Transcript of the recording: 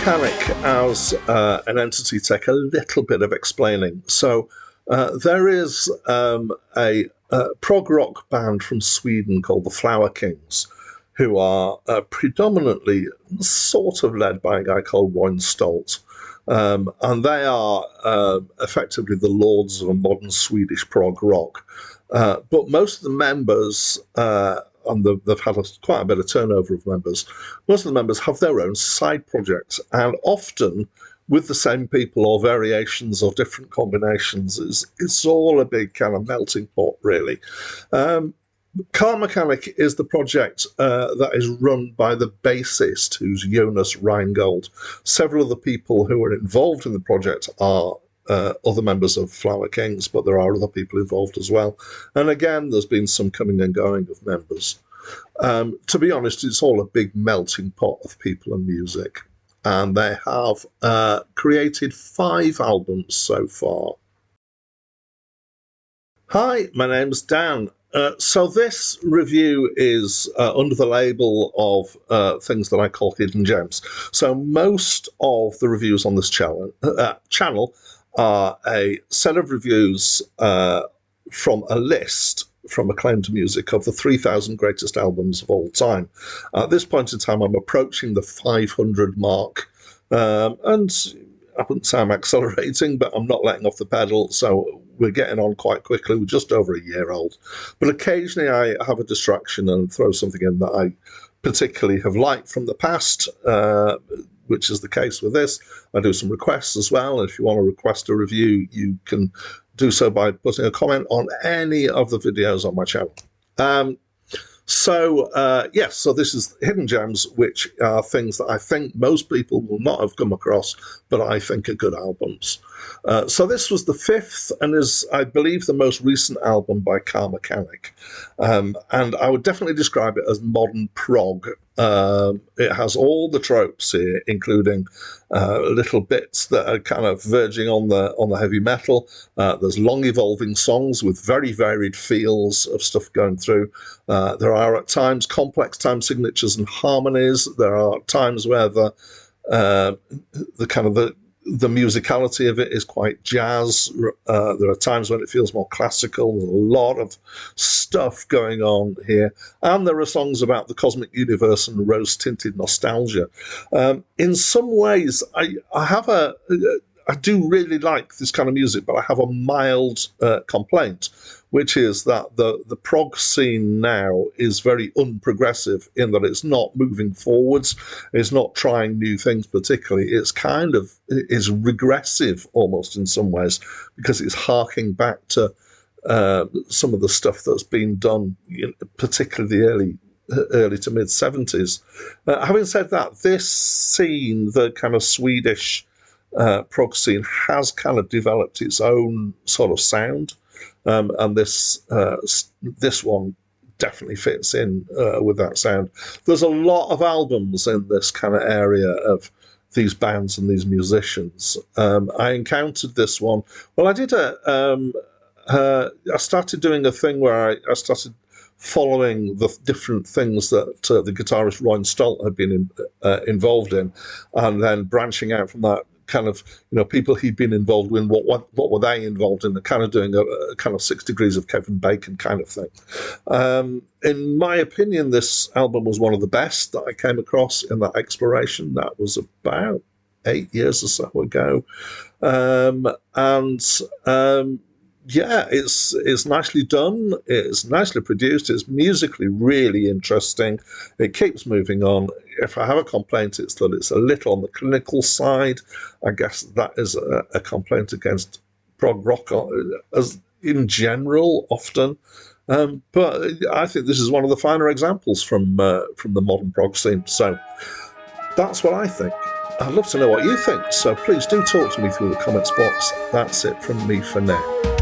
Karmakanic as an entity take a little bit of explaining. So there is a prog rock band from Sweden called the Flower Kings, who are predominantly sort of led by a guy called Roy Stolt. And they are effectively the lords of a modern Swedish prog rock. But most of the members, and they've had quite a bit of turnover of members, most of the members have their own side projects, and often with the same people or variations or different combinations. It's all a big kind of melting pot, really. Karmakanic is the project that is run by the bassist, who's Jonas Reingold. Several of the people who are involved in the project are other members of Flower Kings, but there are other people involved as well. And again, there's been some coming and going of members. To be honest, it's all a big melting pot of people and music. And they have created 5 albums so far. Hi, my name's Dan. So this review is under the label of things that I call hidden gems. So most of the reviews on this channel are a set of reviews from a list from Acclaimed Music of the 3,000 greatest albums of all time. At this point in time, I'm approaching the 500 mark, and I wouldn't say I'm accelerating, but I'm not letting off the pedal, so we're getting on quite quickly. We're just over a year old. But occasionally I have a distraction and throw something in that I particularly have liked from the past, which is the case with this. I do some requests as well. If you want to request a review, you can do so by putting a comment on any of the videos on my channel. So this is Hidden Gems, which are things that I think most people will not have come across, but I think are good albums. So this was the 5th and is, I believe, the most recent album by Karmakanic. And I would definitely describe it as modern prog. It has all the tropes here, including little bits that are kind of verging on the heavy metal. There's long evolving songs with very varied feels of stuff going through. There are at times complex time signatures and harmonies. There are times where the musicality of it is quite jazz. There are times when it feels more classical. There's a lot of stuff going on here. And there are songs about the cosmic universe and rose-tinted nostalgia. In some ways, I do really like this kind of music, but I have a mild complaint, which is that the prog scene now is very unprogressive in that it's not moving forwards, it's not trying new things particularly. It's kind of is regressive almost in some ways, because it's harking back to some of the stuff that's been done, particularly the early to mid 70s. Having said that, this scene, the kind of Swedish prog scene, has kind of developed its own sort of sound. And this one definitely fits in with that sound. There's a lot of albums in this kind of area of these bands and these musicians. I encountered this one. Well, I did I started doing a thing where I started following the different things that the guitarist Roy Stolt had been involved in, and then branching out from that, kind of, people he'd been involved with, what were they involved in, kind of doing a kind of 6 degrees of Kevin Bacon kind of thing. In my opinion, this album was one of the best that I came across in that exploration. That was about 8 years or so ago. Yeah, it's nicely done. It's nicely produced. It's musically really interesting. It keeps moving on. If I have a complaint, it's that it's a little on the clinical side. I guess that is a complaint against prog rock as in general often. But I think this is one of the finer examples from the modern prog scene. So that's what I think. I'd love to know what you think. So please do talk to me through the comments box. That's it from me for now.